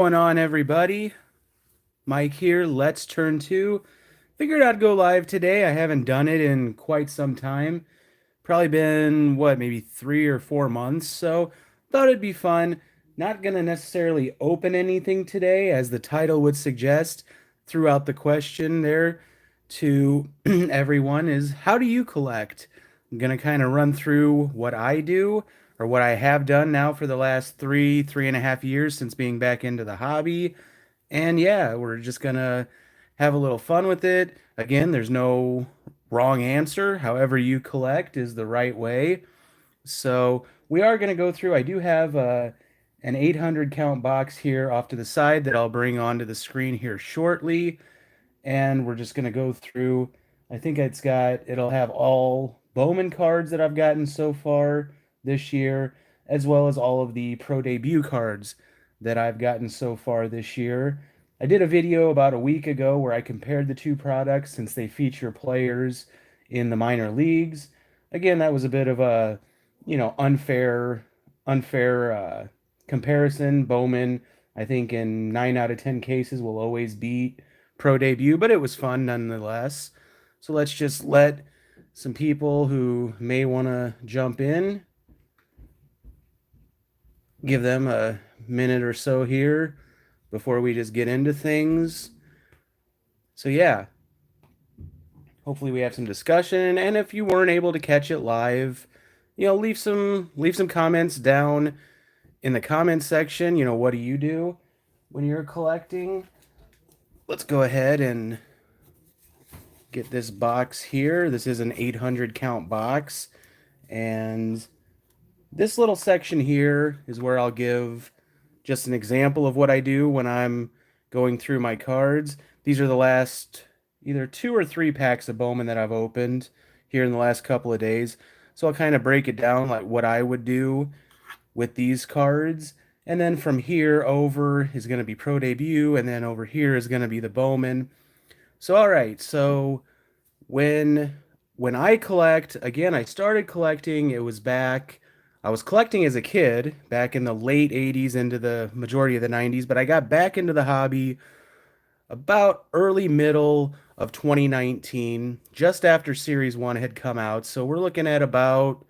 Going on, everybody? Mike here. Let's turn to. Figured I'd go live today. I haven't done it in quite some time. Probably been, what, maybe 3 or 4 months. So thought it'd be fun. Not gonna necessarily open anything today, as the title would suggest. Throughout the question there to everyone is how do you collect? I'm gonna kind of run through what I do or what I have done now for the last 3.5 years since being back into the hobby. And yeah, we're just gonna have a little fun with it. Again, there's no wrong answer. However you collect is the right way. So we are gonna go through. I do have an 800 count box here off to the side that I'll bring onto the screen here shortly. And we're just gonna go through. I think it'll have all Bowman cards that I've gotten so far this year, as well as all of the pro debut cards that I've gotten so far this year. I did a video about a week ago where I compared the two products since they feature players in the minor leagues. Again, that was a bit of a, unfair comparison. Bowman, I think in 9 out of 10 cases will always beat pro debut, but it was fun nonetheless. So let's just let some people who may want to jump in, give them a minute or so here before we just get into things. So yeah, hopefully we have some discussion, and if you weren't able to catch it live, leave some comments down in the comment section. What do you do when you're collecting? Let's go ahead and get this box here. This is an 800 count box, and this little section here is where I'll give just an example of what I do when I'm going through my cards. These are the last either 2 or 3 packs of Bowman that I've opened here in the last couple of days. So I'll kind of break it down like what I would do with these cards. And then from here over is going to be Pro Debut, and then over here is going to be the Bowman. So all right, so when when I collect, again, I started collecting, I was collecting as a kid back in the late 80s into the majority of the 90s, but I got back into the hobby about early middle of 2019, just after Series 1 had come out. So we're looking at about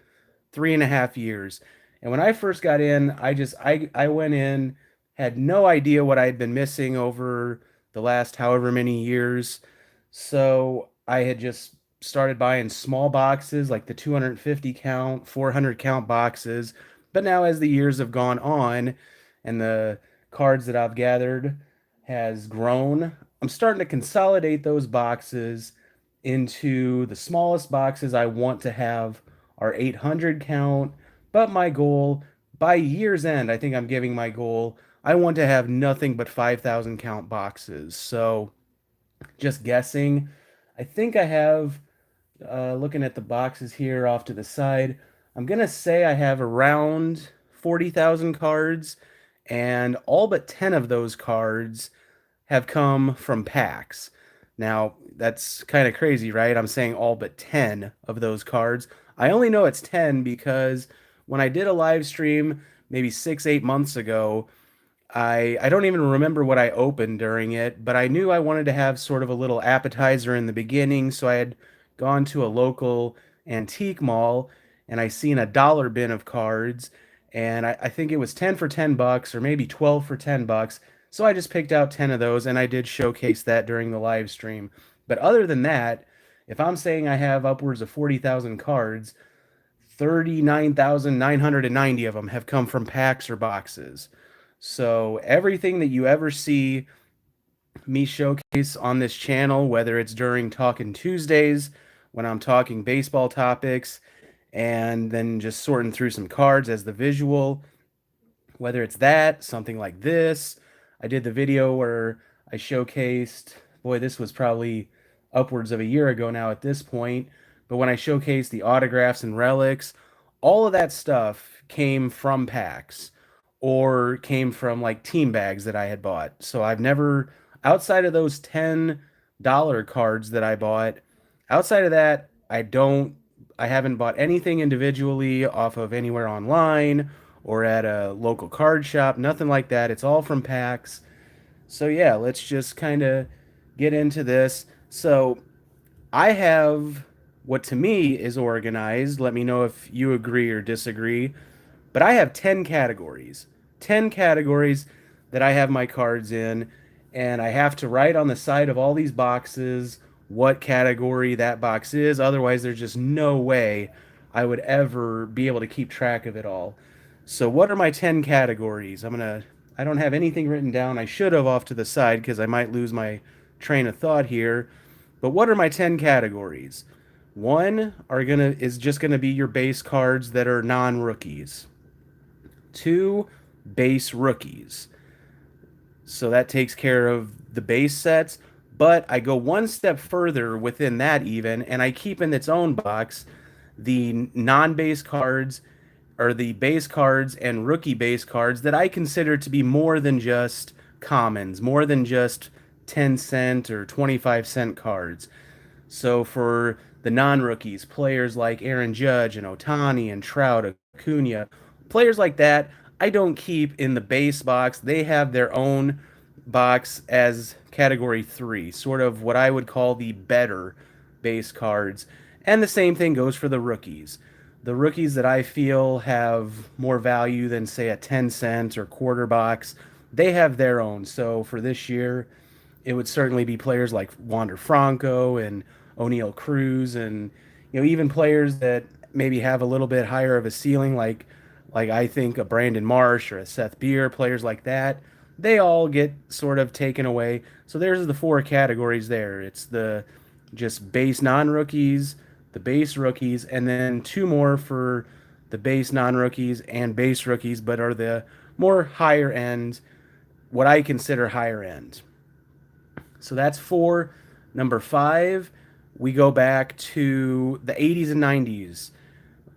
3.5 years. And when I first got in, I went in, had no idea what I had been missing over the last however many years. So I had just started buying small boxes like the 250 count, 400 count boxes. But now as the years have gone on and the cards that I've gathered has grown, I'm starting to consolidate those boxes into the smallest boxes I want to have are 800 count, but my goal by year's end, I think I'm giving my goal, I want to have nothing but 5,000 count boxes. So just guessing, I think I have, looking at the boxes here off to the side, I'm gonna say I have around 40,000 cards, and all but 10 of those cards have come from packs. Now, that's kind of crazy, right? I'm saying all but 10 of those cards. I only know it's 10 because when I did a live stream maybe 6, 8 months ago, I don't even remember what I opened during it, but I knew I wanted to have sort of a little appetizer in the beginning, so I had gone to a local antique mall and I seen a dollar bin of cards, and I think it was 10 for $10 or maybe 12 for $10. So I just picked out 10 of those and I did showcase that during the live stream. But other than that, if I'm saying I have upwards of 40,000 cards, 39,990 of them have come from packs or boxes. So everything that you ever see me showcase on this channel, whether it's during Talking Tuesdays, when I'm talking baseball topics, and then just sorting through some cards as the visual, whether it's that, something like this. I did the video where I showcased, boy, this was probably upwards of a year ago now at this point, but when I showcased the autographs and relics, all of that stuff came from packs or came from like team bags that I had bought. So I've never, outside of those $10 cards that I bought, outside of that, I haven't bought anything individually off of anywhere online or at a local card shop, nothing like that. It's all from packs. So yeah, let's just kind of get into this. So I have what to me is organized. Let me know if you agree or disagree. But I have 10 categories. 10 categories that I have my cards in, and I have to write on the side of all these boxes what category that box is. Otherwise, there's just no way I would ever be able to keep track of it all. So, what are my 10 categories? I don't have anything written down. I should have off to the side because I might lose my train of thought here. But what are my 10 categories? One is just gonna be your base cards that are non-rookies. Two, base rookies. So that takes care of the base sets. But I go one step further within that, even, and I keep in its own box the non base cards or the base cards and rookie base cards that I consider to be more than just commons, more than just 10-cent or 25-cent cards. So for the non-rookies, players like Aaron Judge and Otani and Trout, Acuna, players like that, I don't keep in the base box. They have their own box as category 3, sort of what I would call the better base cards. And the same thing goes for the rookies. The rookies that I feel have more value than, say, a 10-cent or quarter box, they have their own. So for this year, it would certainly be players like Wander Franco and O'Neal Cruz, and even players that maybe have a little bit higher of a ceiling, like I think a Brandon Marsh or a Seth Beer, players like that. They all get sort of taken away. So there's the four categories there. It's the just base non-rookies, the base rookies, and then two more for the base non-rookies and base rookies, but are the more higher end, what I consider higher end. So that's four. Number five, we go back to the 80s and 90s.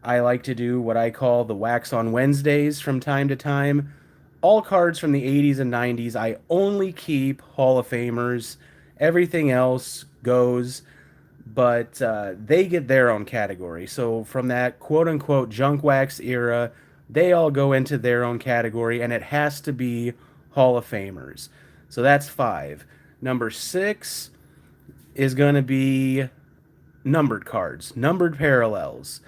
I like to do what I call the Wax on Wednesdays from time to time. All cards from the 80s and 90s, I only keep Hall of Famers. Everything else goes, but they get their own category. So from that quote unquote junk wax era, they all go into their own category, and it has to be Hall of Famers. So that's five. Number six is going to be numbered cards, numbered parallels.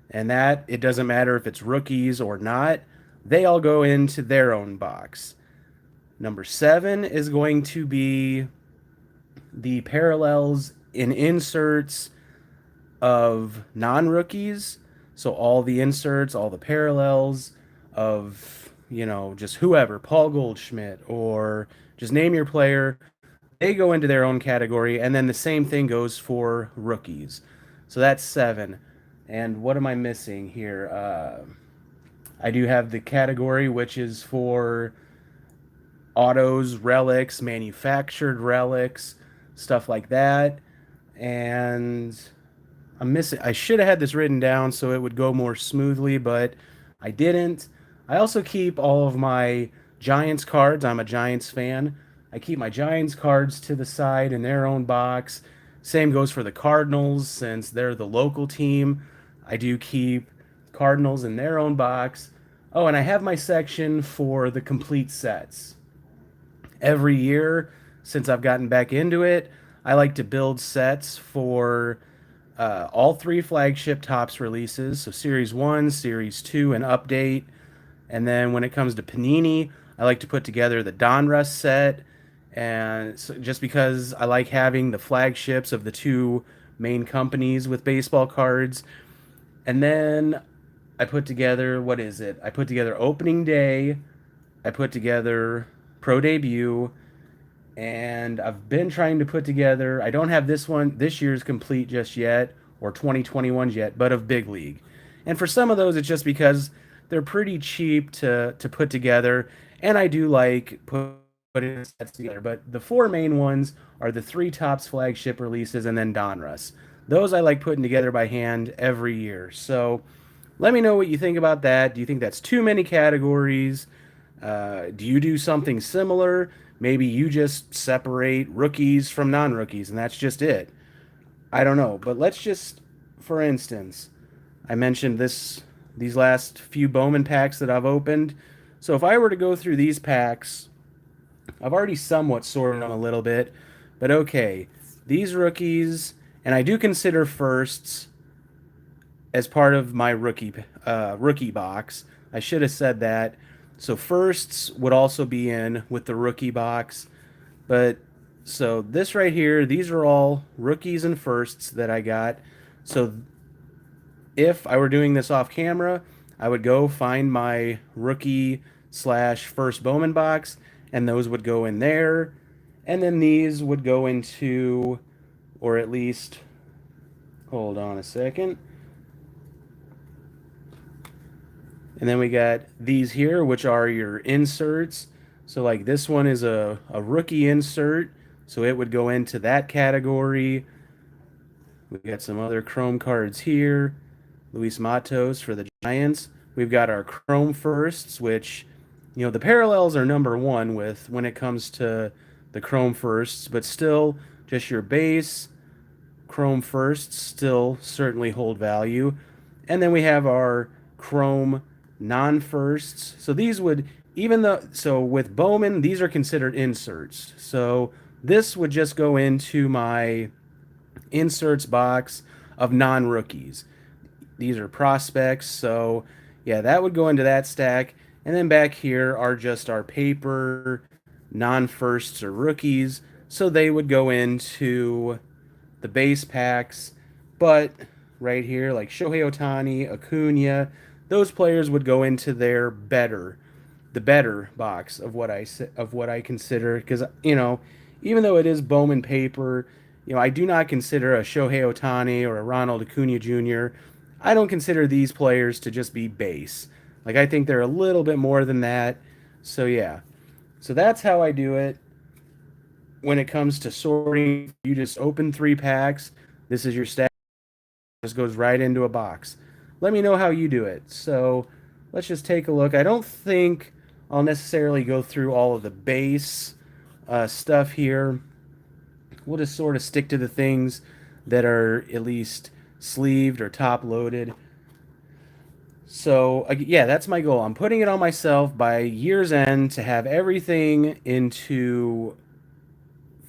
And that, it doesn't matter if it's rookies or not, they all go into their own box. Number seven is going to be the parallels in inserts of non-rookies. So all the inserts, all the parallels of, just whoever, Paul Goldschmidt, or just name your player, they go into their own category. And then the same thing goes for rookies. So that's seven. And what am I missing here? I do have the category which is for autos, relics, manufactured relics, stuff like that. And I'm missing. I should have had this written down so it would go more smoothly, but I didn't. I also keep all of my Giants cards. I'm a Giants fan. I keep my Giants cards to the side in their own box. Same goes for the Cardinals, since they're the local team. I do keep Cardinals in their own box. Oh, and I have my section for the complete sets. Every year, since I've gotten back into it, I like to build sets for all three flagship Topps releases. So Series 1, Series 2, and Update. And then when it comes to Panini, I like to put together the Donruss set. And so just because I like having the flagships of the two main companies with baseball cards. And then I put together, what is it? I put together opening day, I put together pro debut, and I've been trying to put together, I don't have this year's complete just yet, or 2021's yet, but of Big League. And for some of those, it's just because they're pretty cheap to put together, and I do like putting sets together. But the four main ones are the three Topps flagship releases and then Donruss. Those I like putting together by hand every year. So let me know what you think about that. Do you think that's too many categories? Do you do something similar? Maybe you just separate rookies from non-rookies and that's just it. I don't know. But let's just, for instance, I mentioned this these last few Bowman packs that I've opened. So if I were to go through these packs, I've already somewhat sorted them a little bit, but okay, these rookies, and I do consider firsts as part of my rookie box. I should have said that. So firsts would also be in with the rookie box, but so this right here, these are all rookies and firsts that I got. So if I were doing this off camera, I would go find my rookie slash first Bowman box, and those would go in there. And then these would go into, or at least, hold on a second. And then we got these here, which are your inserts. So like this one is a rookie insert, so it would go into that category. We've got some other Chrome cards here. Luis Matos for the Giants. We've got our Chrome firsts, which, you know, the parallels are number one with when it comes to the Chrome firsts, but still just your base Chrome firsts still certainly hold value. And then we have our Chrome non-firsts. So these would, even though, so with Bowman, these are considered inserts. So this would just go into my inserts box of non-rookies. These are prospects, so yeah, that would go into that stack. And then back here are just our paper non-firsts or rookies, so they would go into the base packs. But right here, like Shohei Ohtani, Acuna, those players would go into their the better box of what I consider, because you know, even though it is Bowman paper, you know, I do not consider a Shohei Ohtani or a Ronald Acuna Jr. I don't consider these players to just be base. Like I think they're a little bit more than that. So yeah. So that's how I do it. When it comes to sorting, you just open 3 packs. This is your stack. Just goes right into a box. Let me know how you do it. So let's just take a look. I don't think I'll necessarily go through all of the base stuff here. We'll just sort of stick to the things that are at least sleeved or top loaded. So yeah, that's my goal. I'm putting it on myself by year's end to have everything into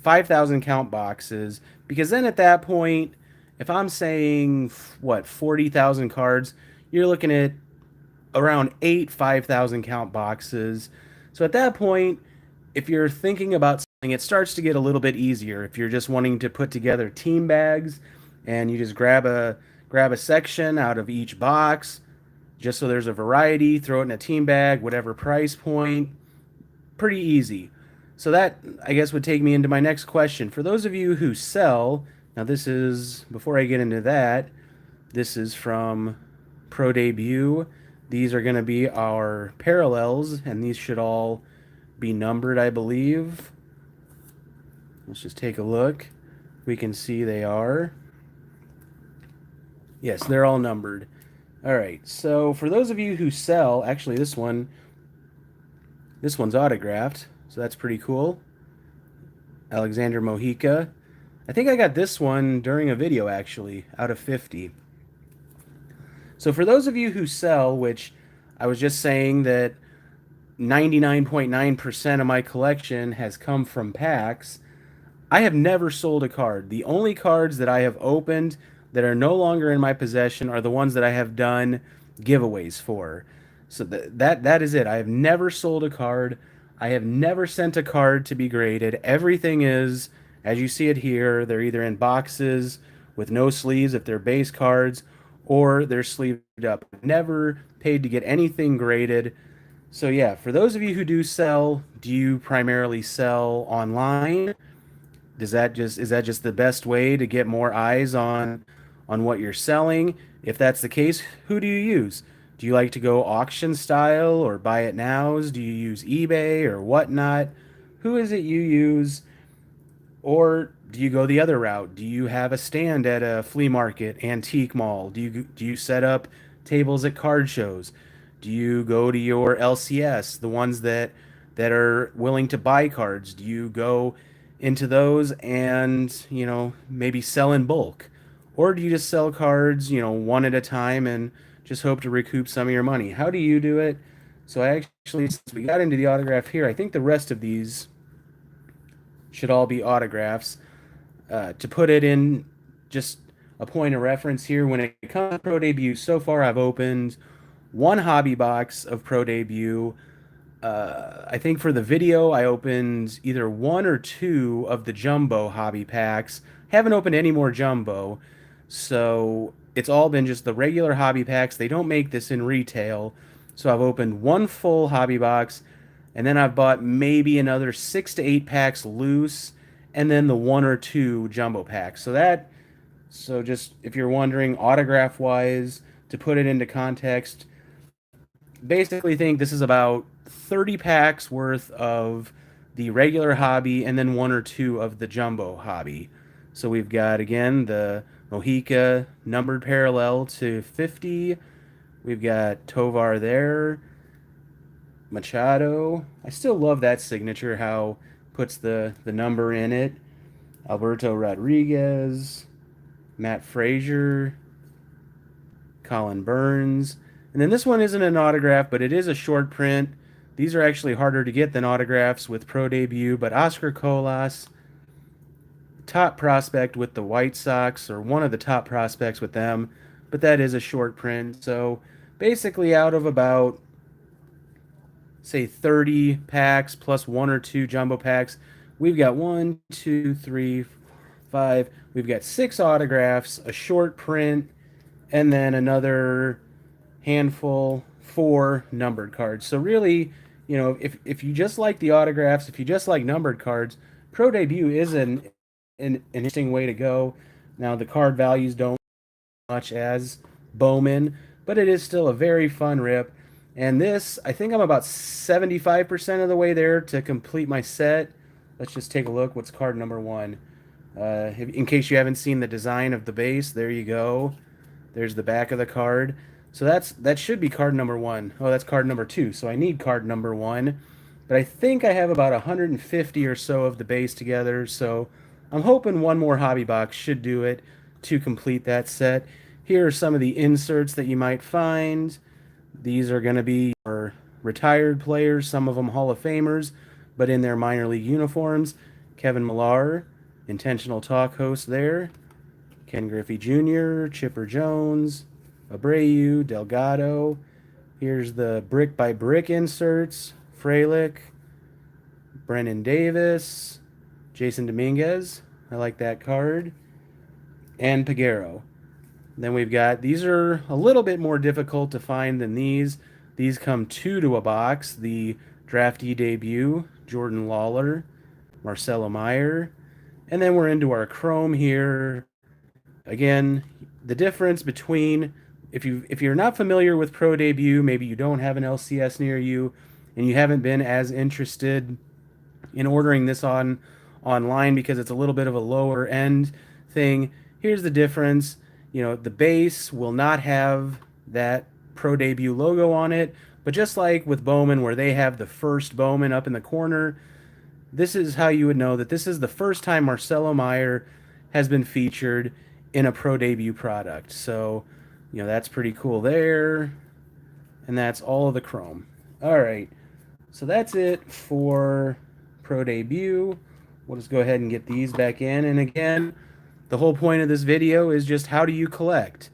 5,000 count boxes, because then at that point, if I'm saying what 40,000 cards, you're looking at around 8 5,000 count boxes. So at that point, if you're thinking about something, it starts to get a little bit easier. If you're just wanting to put together team bags and you just grab a section out of each box, just so there's a variety, throw it in a team bag, whatever price point, pretty easy. So that, I guess, would take me into my next question. For those of you who sell, now this is, before I get into that, this is from Pro Debut. These are going to be our parallels, and these should all be numbered, I believe. Let's just take a look. We can see they are. Yes, they're all numbered. All right, so for those of you who sell, actually this one's autographed, so that's pretty cool. Alexander Mojica. I think I got this one during a video, actually, out of 50. So for those of you who sell, which I was just saying that 99.9% of my collection has come from packs, I have never sold a card. The only cards that I have opened that are no longer in my possession are the ones that I have done giveaways for. So that is it. I have never sold a card. I have never sent a card to be graded. Everything is, as you see it here, they're either in boxes with no sleeves if they're base cards, or they're sleeved up. Never paid to get anything graded. So yeah, for those of you who do sell, do you primarily sell online? Is that just the best way to get more eyes on what you're selling? If that's the case, who do you use? Do you like to go auction style or buy it nows? Do you use eBay or whatnot? Who is it you use? Or do you go the other route? Do you have a stand at a flea market, antique mall? Do you set up tables at card shows? Do you go to your LCS, the ones that are willing to buy cards? Do you go into those and, maybe sell in bulk? Or do you just sell cards, one at a time and just hope to recoup some of your money. How do you do it? So I actually, since we got into the autograph here, I think the rest of these should all be autographs. To put it in just a point of reference here, when it comes to Pro Debut, so far I've opened one hobby box of Pro Debut. I think for the video, I opened either one or two of the jumbo hobby packs. Haven't opened any more jumbo, so it's all been just the regular hobby packs. They don't make this in retail, so I've opened one full hobby box, and then I've bought maybe another 6 to 8 packs loose, and then the one or two jumbo packs. So just if you're wondering, autograph wise, to put it into context, basically think this is about 30 packs worth of the regular hobby and then one or two of the jumbo hobby. So we've got again the Mojica numbered parallel to 50. We've got Tovar there. Machado. I still love that signature, how puts the number in it. Alberto Rodriguez. Matt Frazier. Colin Burns. And then this one isn't an autograph, but it is a short print. These are actually harder to get than autographs with Pro Debut, but Oscar Colas, top prospect with the White Sox, or one of the top prospects with them, but that is a short print. So basically out of about, say, 30 packs plus one or two jumbo packs, we've got 1, 2, 3, 5. We've got 6 autographs, a short print, and then another handful, 4 numbered cards. So really, if you just like the autographs, if you just like numbered cards, Pro Debut is an interesting way to go. Now the card values don't much as Bowman, but it is still a very fun rip. And this, I think I'm about 75% of the way there to complete my set. Let's just take a look. What's card number 1? In case you haven't seen the design of the base, there you go. There's the back of the card. So that should be card number 1. Oh, that's card number 2. So I need card number 1. But I think I have about 150 or so of the base together. So I'm hoping one more hobby box should do it to complete that set. Here are some of the inserts that you might find. These are going to be our retired players, some of them Hall of Famers, but in their minor league uniforms. Kevin Millar, intentional talk host there. Ken Griffey Jr., Chipper Jones, Abreu, Delgado. Here's the brick by brick inserts. Frelick, Brennan Davis, Jason Dominguez. I like that card. And Peguero. Then we've got, these are a little bit more difficult to find than these. These come 2 to a box. The draftee debut, Jordan Lawler, Marcelo Meyer. And then we're into our chrome here. Again, the difference between, if you're not familiar with Pro Debut, maybe you don't have an LCS near you, and you haven't been as interested in ordering this online because it's a little bit of a lower end thing. Here's the difference. The base will not have that Pro Debut logo on it, but just like with Bowman, where they have the first Bowman up in the corner, this is how you would know that this is the first time Marcelo Meyer has been featured in a Pro Debut product. So, that's pretty cool there. And that's all of the chrome. All right. So that's it for Pro Debut. We'll just go ahead and get these back in. And again, the whole point of this video is just how do you collect?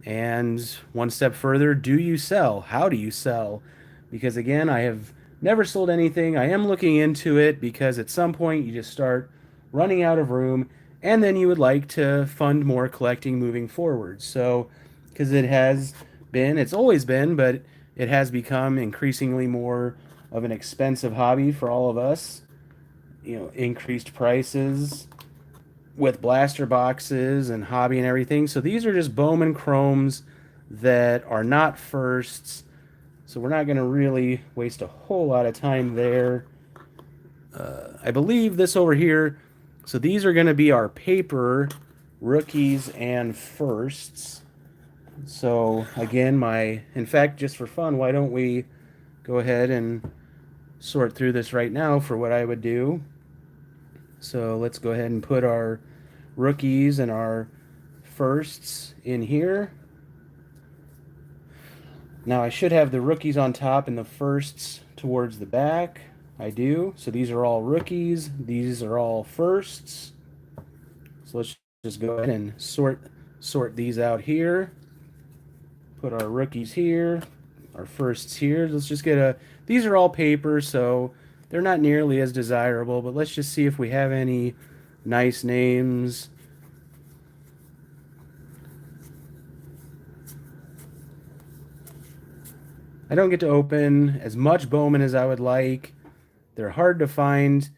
And one step further, do you sell? How do you sell? Because again, I have never sold anything. I am looking into it because at some point you just start running out of room, and then you would like to fund more collecting moving forward. So, because it's always been, but it has become increasingly more of an expensive hobby for all of us. Increased prices with blaster boxes and hobby and everything. So these are just Bowman Chromes that are not firsts. So we're not going to really waste a whole lot of time there. I believe this over here, so these are going to be our paper rookies and firsts. So again, in fact, just for fun, why don't we go ahead and sort through this right now for what I would do. So let's go ahead and put our rookies and our firsts in here. Now I should have the rookies on top and the firsts towards the back. I do. So these are all rookies. These are all firsts. So let's just go ahead and sort these out here. Put our rookies here, our firsts here. Let's just get a, these are all paper, so they're not nearly as desirable, but let's just see if we have any nice names. I don't get to open as much Bowman as I would like. They're hard to find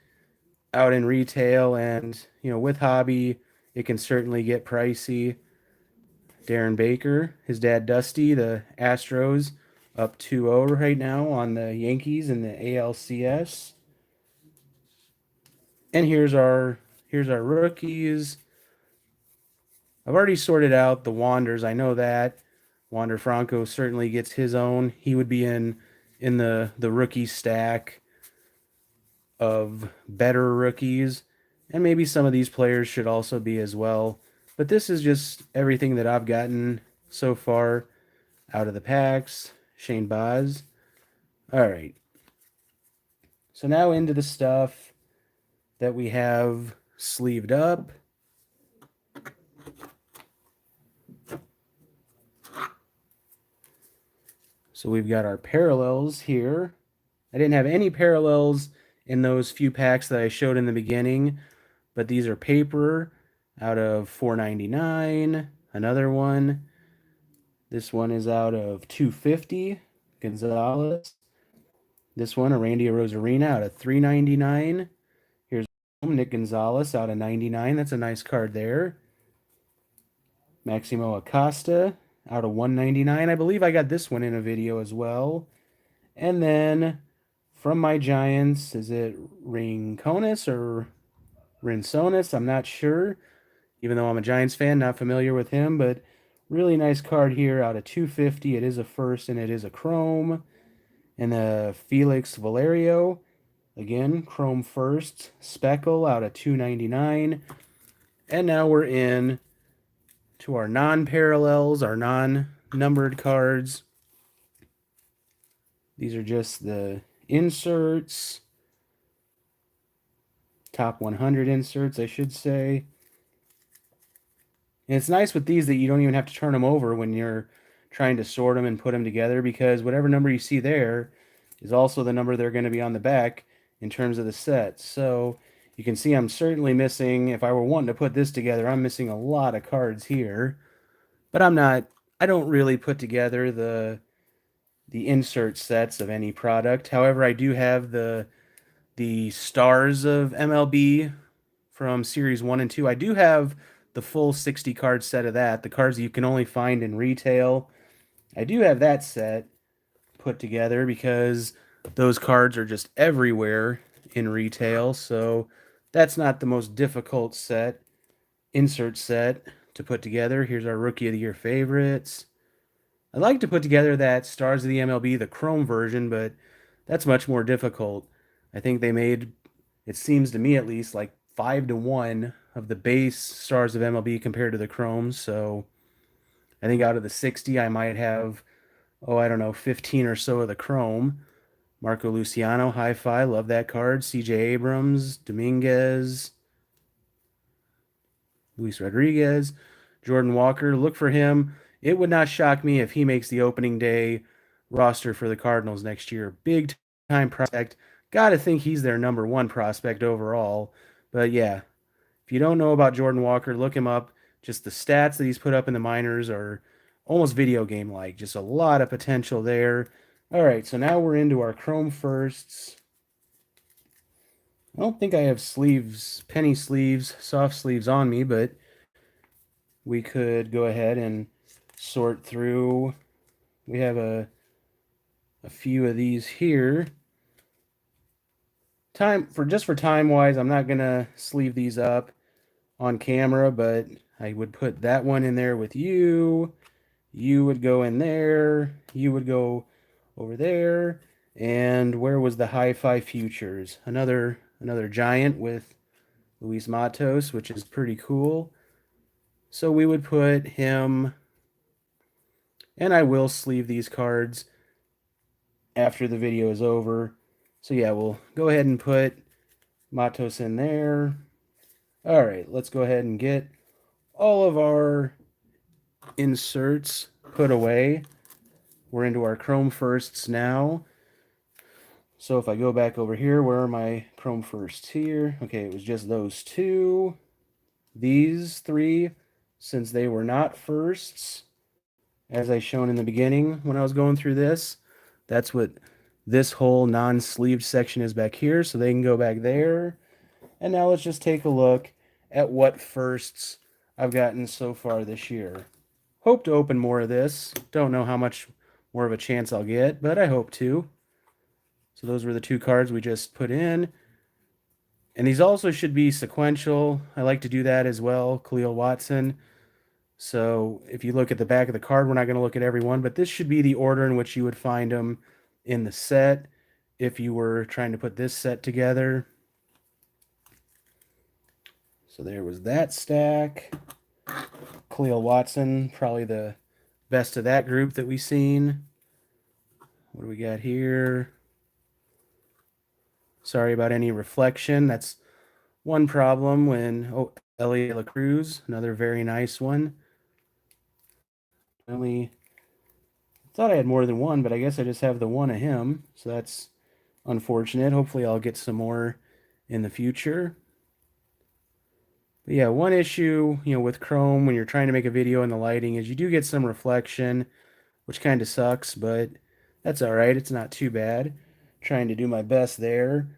out in retail, and with hobby, it can certainly get pricey. Darren Baker, his dad Dusty, the Astros up 2-0 right now on the Yankees in the ALCS. And here's our rookies. I've already sorted out the Wanders. I know that Wander Franco certainly gets his own. He would be in the rookie stack of better rookies, and maybe some of these players should also be as well. But this is just everything that I've gotten so far out of the packs. Shane Baz. All right. So now into the stuff that we have sleeved up. So we've got our parallels here. I didn't have any parallels in those few packs that I showed in the beginning, but these are paper out of $4.99. Another one. This one is out of $2.50. Gonzalez. This one, a Randy Arozarena out of $3.99. Here's Nick Gonzalez out of $99. That's a nice card there. Maximo Acosta out of $1.99. I believe I got this one in a video as well. And then from my Giants, is it Rincones or Rinsonis? I'm not sure. Even though I'm a Giants fan, not familiar with him, but really nice card here out of $2.50. It is a first and it is a chrome. And the Felix Valerio, again, chrome first. Speckle out of $2.99. And now we're in to our non-parallels, our non-numbered cards. These are just the inserts. Top 100 inserts, I should say. And it's nice with these that you don't even have to turn them over when you're trying to sort them and put them together, because whatever number you see there is also the number they're going to be on the back in terms of the set. So you can see I'm certainly missing, if I were wanting to put this together, I'm missing a lot of cards here. But I don't really put together the insert sets of any product. However, I do have the stars of MLB from Series 1 and 2. I do have the full 60 card set of that, the cards you can only find in retail. I do have that set put together because those cards are just everywhere in retail, so that's not the most difficult insert set to put together. Here's our Rookie of the Year favorites. I'd like to put together that Stars of the MLB, the Chrome version, but that's much more difficult. I think they made, it seems to me at least, like 5-1 of the base Stars of MLB compared to the Chromes. So I think out of the 60, I might have, I don't know, 15 or so of the Chrome. Marco Luciano, Hi-Fi, love that card. CJ Abrams, Dominguez, Luis Rodriguez, Jordan Walker, look for him. It would not shock me if he makes the opening day roster for the Cardinals next year. Big time prospect. Got to think he's their number one prospect overall. But yeah, if you don't know about Jordan Walker, look him up. Just the stats that he's put up in the minors are almost video game like. Just a lot of potential there. All right, so now we're into our Chrome firsts. I don't think I have sleeves, penny sleeves, soft sleeves on me, but we could go ahead and sort through. We have a few of these here. For time wise, I'm not gonna sleeve these up on camera, but I would put that one in there with you. You would go in there. You would go over there. And where was the Hi-Fi Futures? Another giant with Luis Matos, which is pretty cool. So we would put him, And I will sleeve these cards after the video is over. So yeah, we'll go ahead and put Matos in there. All right, let's go ahead and get all of our inserts put away. We're into our Chrome Firsts now. So if I go back over here, where are my Chrome Firsts here? Okay, it was just those two. These three, since they were not firsts, as I shown in the beginning when I was going through this, that's what this whole non-sleeved section is back here, so they can go back there. And now let's just take a look at what firsts I've gotten so far this year. Hope to open more of this. Don't know how much more of a chance I'll get, but I hope to. So those were the two cards we just put in. And these also should be sequential. I like to do that as well, Khalil Watson. So if you look at the back of the card, we're not going to look at every one, but this should be the order in which you would find them in the set if you were trying to put this set together. So there was that stack. Khalil Watson, probably the best of that group that we've seen. What do we got here? Sorry about any reflection. That's one problem when... Oh, Elliot LaCruz, another very nice one. I only thought I had more than one, but I guess I just have the one of him. So that's unfortunate. Hopefully I'll get some more in the future. But yeah, one issue, with Chrome when you're trying to make a video in the lighting is you do get some reflection, which kind of sucks, but that's all right. It's not too bad. Trying to do my best there.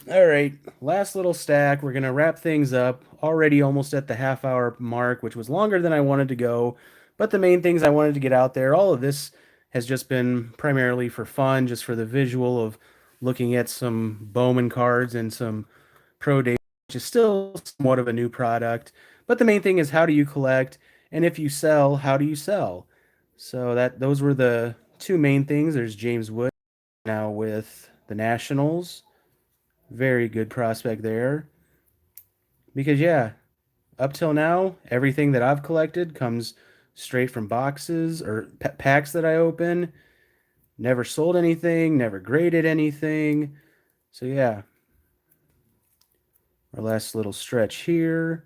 All right, last little stack. We're going to wrap things up. Already almost at the half-hour mark, which was longer than I wanted to go. But the main things I wanted to get out there, all of this has just been primarily for fun, just for the visual of looking at some Bowman cards and some Pro Day, which is still somewhat of a new product. But the main thing is, how do you collect? And if you sell, how do you sell? So those were the two main things. There's James Wood now with the Nationals. Very good prospect there. Because, yeah, up till now, everything that I've collected comes straight from boxes or packs that I open. Never sold anything, never graded anything. So, yeah. Our last little stretch here.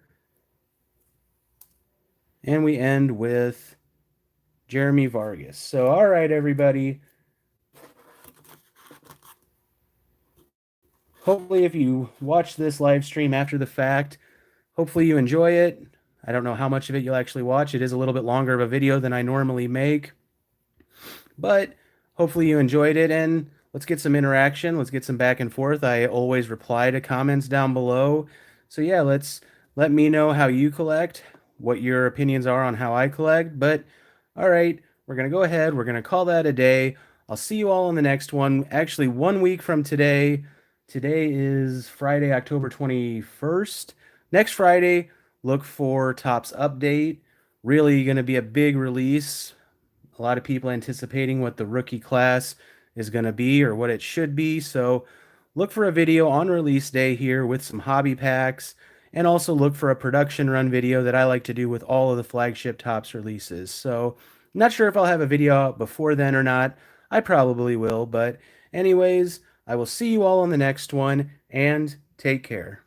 And we end with Jeremy Vargas. So, all right, everybody. Hopefully, if you watch this live stream after the fact, hopefully you enjoy it. I don't know how much of it you'll actually watch. It is a little bit longer of a video than I normally make. But hopefully you enjoyed it, and let's get some interaction. Let's get some back and forth. I always reply to comments down below. So yeah, let me know how you collect, what your opinions are on how I collect. But all right, we're going to go ahead. We're going to call that a day. I'll see you all in the next one. Actually, 1 week from today. Today is Friday, October 21st. Next Friday, look for Topps Update. Really going to be a big release. A lot of people anticipating what the rookie class is going to be or what it should be. So look for a video on release day here with some hobby packs, and also look for a production run video that I like to do with all of the flagship Topps releases. So not sure if I'll have a video out before then or not. I probably will, but anyways, I will see you all on the next one, and take care.